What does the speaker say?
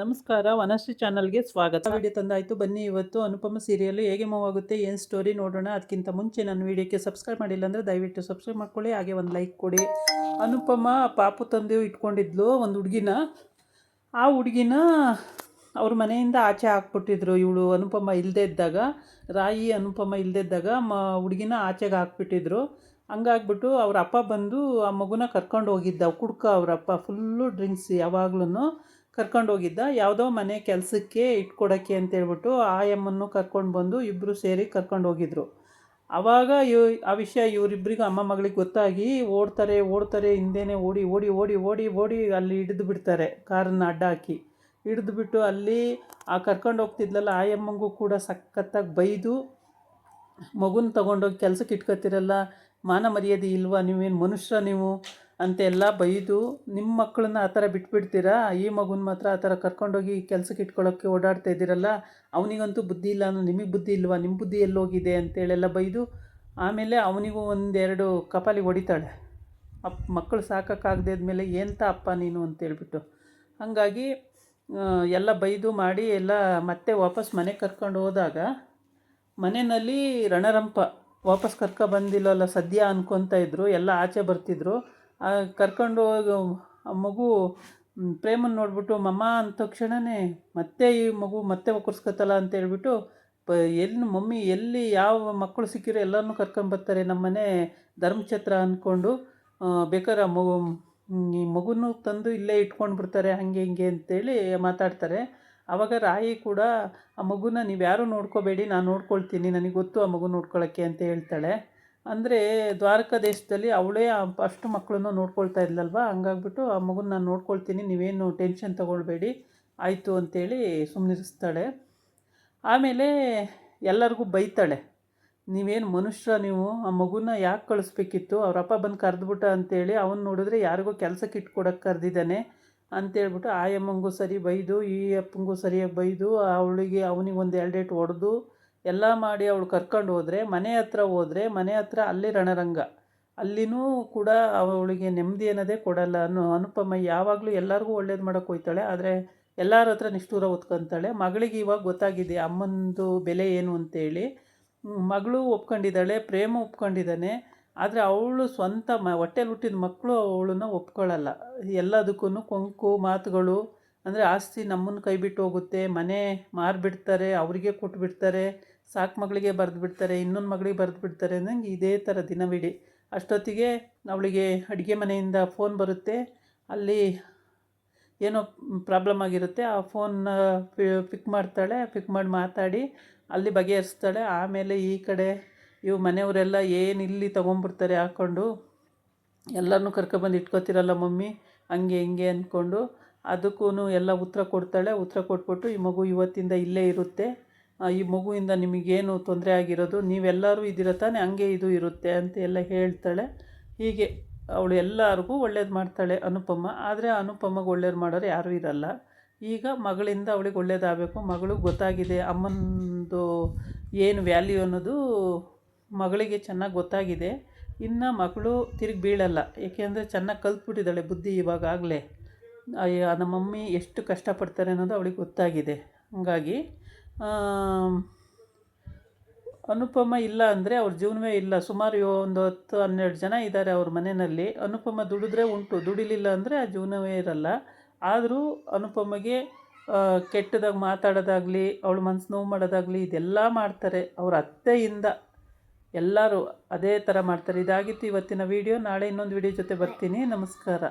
ನಮಸ್ಕಾರ, ವನಶ್ರೀ ಚಾನಲ್ಗೆ ಸ್ವಾಗತ. ವಿಡಿಯೋ ತಂದಾಯಿತು. ಬನ್ನಿ ಇವತ್ತು ಅನುಪಮ ಸೀರಿಯಲ್ ಹೇಗೆ ಮೂವ್ ಆಗುತ್ತೆ, ಏನು ಸ್ಟೋರಿ ನೋಡೋಣ. ಅದಕ್ಕಿಂತ ಮುಂಚೆ ನನ್ನ ವಿಡಿಯೋಕ್ಕೆ ಸಬ್ಸ್ಕ್ರೈಬ್ ಮಾಡಿಲ್ಲ ಅಂದರೆ ದಯವಿಟ್ಟು ಸಬ್ಸ್ಕ್ರೈಬ್ ಮಾಡ್ಕೊಳ್ಳಿ, ಹಾಗೆ ಒಂದು ಲೈಕ್ ಕೊಡಿ. ಅನುಪಮ ಪಾಪು ತಂದೆ ಇಟ್ಕೊಂಡಿದ್ಲು ಒಂದು ಹುಡುಗಿನ. ಆ ಹುಡುಗಿನ ಅವ್ರ ಮನೆಯಿಂದ ಆಚೆ ಹಾಕ್ಬಿಟ್ಟಿದ್ರು. ಇವಳು ಅನುಪಮ ಇಲ್ಲದೇ ಇದ್ದಾಗ, ರಾಯಿ ಅನುಪಮ ಇಲ್ಲದೇ ಇದ್ದಾಗ ಹುಡುಗಿನ ಆಚೆಗೆ ಹಾಕ್ಬಿಟ್ಟಿದ್ರು. ಹಂಗಾಗ್ಬಿಟ್ಟು ಅವ್ರ ಅಪ್ಪ ಬಂದು ಆ ಮಗುನ ಕರ್ಕೊಂಡು ಹೋಗಿದ್ದ. ಕುಡ್ಕ ಅವರಪ್ಪ ಫುಲ್ಲು ಡ್ರಿಂಕ್ಸ್, ಯಾವಾಗ್ಲೂ ಕರ್ಕೊಂಡು ಹೋಗಿದ್ದ. ಯಾವುದೋ ಮನೆ ಕೆಲಸಕ್ಕೆ ಇಟ್ಕೊಡೋಕ್ಕೆ ಅಂತೇಳ್ಬಿಟ್ಟು ಆಯಮ್ಮನ್ನು ಕರ್ಕೊಂಡು ಬಂದು ಇಬ್ಬರು ಸೇರಿ ಕರ್ಕೊಂಡು ಹೋಗಿದ್ರು. ಆವಾಗ ಆ ವಿಷಯ ಇವರಿಬ್ಬರಿಗೂ ಅಮ್ಮ ಮಗಳಿಗೆ ಗೊತ್ತಾಗಿ ಓಡ್ತಾರೆ ಹಿಂದೆನೇ ಓಡಿ ಓಡಿ ಓಡಿ ಓಡಿ ಓಡಿ ಅಲ್ಲಿ ಹಿಡಿದು ಬಿಡ್ತಾರೆ. ಕಾರನ್ನು ಅಡ್ಡ ಹಾಕಿ ಹಿಡಿದುಬಿಟ್ಟು ಅಲ್ಲಿ ಆ ಕರ್ಕೊಂಡು ಹೋಗ್ತಿದ್ಲಲ್ಲ ಆಯಮ್ಮಂಗೂ ಕೂಡ ಸಖತ್ತಾಗಿ ಬೈದು, ಮಗುನ ತೊಗೊಂಡೋಗಿ ಕೆಲಸಕ್ಕೆ ಇಟ್ಕೊತಿರಲ್ಲ, ಮಾನ ಮರ್ಯಾದೆ ಇಲ್ವಾ, ನೀವೇನು ಮನುಷ್ಯ ನೀವು ಅಂತೆಲ್ಲ ಬೈದು, ನಿಮ್ಮ ಮಕ್ಕಳನ್ನ ಆ ಥರ ಬಿಟ್ಬಿಡ್ತೀರಾ, ಈ ಮಗುನ ಮಾತ್ರ ಆ ಥರ ಕರ್ಕೊಂಡೋಗಿ ಕೆಲಸಕ್ಕೆ ಇಟ್ಕೊಳ್ಳೋಕ್ಕೆ ಓಡಾಡ್ತಾ ಇದ್ದೀರಲ್ಲ, ಅವನಿಗಂತೂ ಬುದ್ಧಿ ಇಲ್ಲ ಅನ್ನೋ, ನಿಮಗೆ ಬುದ್ಧಿ ಇಲ್ವಾ, ನಿಮ್ಮ ಬುದ್ಧಿ ಎಲ್ಲೋಗಿದೆ ಅಂತೇಳೆಲ್ಲ ಬೈದು, ಆಮೇಲೆ ಅವನಿಗೂ ಒಂದೆರಡು ಕಪಾಲಿ ಹೊಡಿತಾಳೆ. ಮಕ್ಕಳು ಸಾಕೋಕ್ಕಾಗದೇ ಇದ್ಮೇಲೆ ಎಂಥ ಅಪ್ಪ ನೀನು ಅಂತೇಳ್ಬಿಟ್ಟು. ಹಾಗಾಗಿ ಎಲ್ಲ ಬೈದು ಮಾಡಿ ಎಲ್ಲ ಮತ್ತೆ ವಾಪಸ್ ಮನೆಗೆ ಕರ್ಕೊಂಡು ಹೋದಾಗ ಮನೆಯಲ್ಲಿ ರಣರಂಪ. ವಾಪಸ್ ಬಂದಿಲ್ಲಲ್ಲ ಸದ್ಯ ಅನ್ಕೊತಾ ಇದ್ರು. ಎಲ್ಲ ಆಚೆ ಬರ್ತಿದ್ರು. ಕರ್ಕೊಂಡು ಹೋಗಿ ಆ ಮಗು ಪ್ರೇಮನ್ನು ನೋಡ್ಬಿಟ್ಟು ಮಮ್ಮ ಅಂದ ತಕ್ಷಣವೇ ಮತ್ತೆ ಈ ಮಗು ಮತ್ತೆ ಒಕ್ಕರ್ಸ್ಕೊತಲ್ಲ ಅಂತೇಳ್ಬಿಟ್ಟು, ಎಲ್ಲಿ ಮಮ್ಮಿ ಎಲ್ಲಿ ಯಾವ ಮಕ್ಕಳು ಸಿಕ್ಕಿರೋ ಎಲ್ಲರನ್ನೂ ಕರ್ಕೊಂಬರ್ತಾರೆ ನಮ್ಮನೆ ಧರ್ಮಛತ್ರ ಅಂದ್ಕೊಂಡು, ಬೇಕಾದ್ರೆ ಈ ಮಗುನೂ ತಂದು ಇಲ್ಲೇ ಇಟ್ಕೊಂಡು ಬಿಡ್ತಾರೆ, ಹಾಗೆ ಹಿಂಗೆ ಅಂತೇಳಿ ಮಾತಾಡ್ತಾರೆ. ಆವಾಗ ರಾಯಿ ಕೂಡ ಆ ಮಗುನ ನೀವು ಯಾರೂ ನೋಡ್ಕೋಬೇಡಿ, ನಾನು ನೋಡ್ಕೊಳ್ತೀನಿ, ನನಗೆ ಗೊತ್ತು ಆ ಮಗು ನೋಡ್ಕೊಳ್ಳೋಕ್ಕೆ ಅಂತ ಹೇಳ್ತಾಳೆ. ಅಂದರೆ ದ್ವಾರಕಾ ದೇಶದಲ್ಲಿ ಅವಳೇ ಅಷ್ಟು ಮಕ್ಕಳನ್ನು ನೋಡ್ಕೊಳ್ತಾ ಇದ್ಲಲ್ವ, ಹಂಗಾಗ್ಬಿಟ್ಟು ಆ ಮಗುನ ನಾನು ನೋಡ್ಕೊಳ್ತೀನಿ, ನೀವೇನು ಟೆನ್ಷನ್ ತೊಗೊಳ್ಬೇಡಿ ಆಯಿತು ಅಂತೇಳಿ ಸುಮ್ಮನಿರಿಸ್ತಾಳೆ. ಆಮೇಲೆ ಎಲ್ಲರಿಗೂ ಬೈತಾಳೆ, ನೀವೇನು ಮನುಷ್ಯ ನೀವು, ಆ ಮಗುನ ಯಾಕೆ ಕಳಿಸ್ಬೇಕಿತ್ತು, ಅವರಪ್ಪ ಬಂದು ಕರೆದ್ಬಿಟ್ಟ ಅಂತೇಳಿ, ಅವನು ನೋಡಿದ್ರೆ ಯಾರಿಗೂ ಕೆಲಸಕ್ಕೆ ಇಟ್ಕೊಡೋಕ್ಕೆ ಕರೆದಿದ್ದಾನೆ ಅಂತೇಳ್ಬಿಟ್ಟು ಆಯಮ್ಮಂಗೂ ಸರಿ ಬೈದು, ಈ ಅಪ್ಪಂಗೂ ಸರಿಯಾಗಿ ಬೈದು, ಅವನಿಗೆ ಒಂದು ಎರಡೇಟು ಹೊಡೆದು ಎಲ್ಲ ಮಾಡಿ ಅವಳು ಕರ್ಕೊಂಡು ಹೋದರೆ, ಮನೆ ಹತ್ರ ಅಲ್ಲಿ ರಣರಂಗ. ಅಲ್ಲಿನೂ ಕೂಡ ಅವಳಿಗೆ ನೆಮ್ಮದಿ ಅನ್ನೋದೇ ಕೊಡಲ್ಲ. ಅನುಪಮ ಯಾವಾಗಲೂ ಎಲ್ಲರಿಗೂ ಒಳ್ಳೇದು ಮಾಡೋಕ್ಕೆ ಹೋಗ್ತಾಳೆ, ಆದರೆ ಎಲ್ಲರ ಹತ್ರ ನಿಷ್ಠೂರ ಹೊತ್ಕೊತಾಳೆ. ಮಗಳಿಗೆ ಇವಾಗ ಗೊತ್ತಾಗಿದೆ ಅಮ್ಮಂದು ಬೆಲೆ ಏನು ಅಂತೇಳಿ. ಮಗಳು ಒಪ್ಕೊಂಡಿದ್ದಾಳೆ, ಪ್ರೇಮ ಒಪ್ಕೊಂಡಿದ್ದಾನೆ. ಆದರೆ ಅವಳು ಸ್ವಂತ ಹೊಟ್ಟೆಲಿ ಹುಟ್ಟಿದ ಮಕ್ಕಳು ಅವಳನ್ನ ಒಪ್ಕೊಳ್ಳಲ್ಲ. ಎಲ್ಲದಕ್ಕೂ ಕೊಂಕು ಮಾತುಗಳು, ಅಂದರೆ ಆಸ್ತಿ ನಮ್ಮನ್ನು ಕೈ ಬಿಟ್ಟು ಹೋಗುತ್ತೆ, ಮನೆ ಮಾರಿಬಿಡ್ತಾರೆ, ಅವರಿಗೆ ಕೊಟ್ಬಿಡ್ತಾರೆ, ಸಾಕು ಮಗಳಿಗೆ ಬರೆದು ಬಿಡ್ತಾರೆ, ಇನ್ನೊಂದು ಮಗಳಿಗೆ ಬರೆದು ಬಿಡ್ತಾರೆ ಅನ್ನಂಗೆ ಇದೇ ಥರ ದಿನವಿಡೀ. ಅಷ್ಟೊತ್ತಿಗೆ ಅವಳಿಗೆ ಅಡುಗೆ ಮನೆಯಿಂದ ಫೋನ್ ಬರುತ್ತೆ. ಅಲ್ಲಿ ಏನೋ ಪ್ರಾಬ್ಲಮ್ ಆಗಿರುತ್ತೆ. ಆ ಫೋನ್ನ ಪಿಕ್ ಮಾಡ್ತಾಳೆ. ಪಿಕ್ ಮಾಡಿ ಮಾತಾಡಿ ಅಲ್ಲಿ ಬಗೆಹರಿಸ್ತಾಳೆ. ಆಮೇಲೆ ಈ ಕಡೆ ಮನೆಯವರೆಲ್ಲ ಏನು ಇಲ್ಲಿ ತೊಗೊಂಬಿಡ್ತಾರೆ ಹಾಕ್ಕೊಂಡು, ಎಲ್ಲರನ್ನೂ ಕರ್ಕೊಬಂದು ಇಟ್ಕೊತಿರಲ್ಲ ಮಮ್ಮಿ ಹಂಗೆ ಹಿಂಗೆ ಅಂದ್ಕೊಂಡು, ಅದಕ್ಕೂ ಎಲ್ಲ ಉತ್ತರ ಕೊಡ್ತಾಳೆ. ಉತ್ತರ ಕೊಟ್ಬಿಟ್ಟು, ಈ ಮಗು ಇವತ್ತಿಂದ ಇಲ್ಲೇ ಇರುತ್ತೆ, ಈ ಮಗುವಿಂದ ನಿಮಗೇನು ತೊಂದರೆ ಆಗಿರೋದು, ನೀವೆಲ್ಲರೂ ಇದ್ದೀರ ತಾನೆ, ಹಂಗೆ ಇದು ಇರುತ್ತೆ ಅಂತ ಎಲ್ಲ ಹೇಳ್ತಾಳೆ. ಹೀಗೆ ಅವಳು ಎಲ್ಲರಿಗೂ ಒಳ್ಳೇದು ಮಾಡ್ತಾಳೆ ಅನುಪಮ. ಆದರೆ ಅನುಪಮಗೆ ಒಳ್ಳೇದು ಮಾಡೋರು ಯಾರೂ ಇರಲ್ಲ. ಈಗ ಮಗಳಿಂದ ಅವಳಿಗೆ ಒಳ್ಳೇದಾಗಬೇಕು. ಮಗಳಿಗೆ ಗೊತ್ತಾಗಿದೆ ಅಮ್ಮನದು ಏನು ವ್ಯಾಲ್ಯೂ ಅನ್ನೋದು ಮಗಳಿಗೆ ಚೆನ್ನಾಗಿ ಗೊತ್ತಾಗಿದೆ. ಇನ್ನು ಮಗಳು ತಿರುಗಿ ಬೀಳಲ್ಲ, ಏಕೆಂದರೆ ಚೆನ್ನಾಗಿ ಕಲ್ತ್ಬಿಟ್ಟಿದ್ದಾಳೆ ಬುದ್ಧಿ ಇವಾಗಲೇ. ನಮ್ಮ ಮಮ್ಮಿ ಎಷ್ಟು ಕಷ್ಟಪಡ್ತಾರೆ ಅನ್ನೋದು ಅವಳಿಗೆ ಗೊತ್ತಾಗಿದೆ. ಹಾಗಾಗಿ ಅನುಪಮ ಇಲ್ಲ ಅಂದರೆ ಅವ್ರ ಜೀವನವೇ ಇಲ್ಲ. ಸುಮಾರು ಒಂದು 10-12 ಜನ ಇದ್ದಾರೆ ಅವ್ರ ಮನೆಯಲ್ಲಿ. ಅನುಪಮ ದುಡಿದ್ರೆ ಉಂಟು, ದುಡಿಲಿಲ್ಲ ಅಂದರೆ ಆ ಜೀವನವೇ ಇರಲ್ಲ. ಆದರೂ ಅನುಪಮಗೆ ಕೆಟ್ಟದಾಗಿ ಮಾತಾಡೋದಾಗಲಿ, ಅವಳು ಮನಸ್ಸು ನೋವು ಮಾಡೋದಾಗಲಿ ಇದೆಲ್ಲ ಮಾಡ್ತಾರೆ. ಅವ್ರ ಅತ್ತೆಯಿಂದ ಎಲ್ಲರೂ ಅದೇ ಥರ ಮಾಡ್ತಾರೆ. ಇದಾಗಿತ್ತು ಇವತ್ತಿನ ವಿಡಿಯೋ. ನಾಳೆ ಇನ್ನೊಂದು ವಿಡಿಯೋ ಜೊತೆ ಬರ್ತೀನಿ. ನಮಸ್ಕಾರ.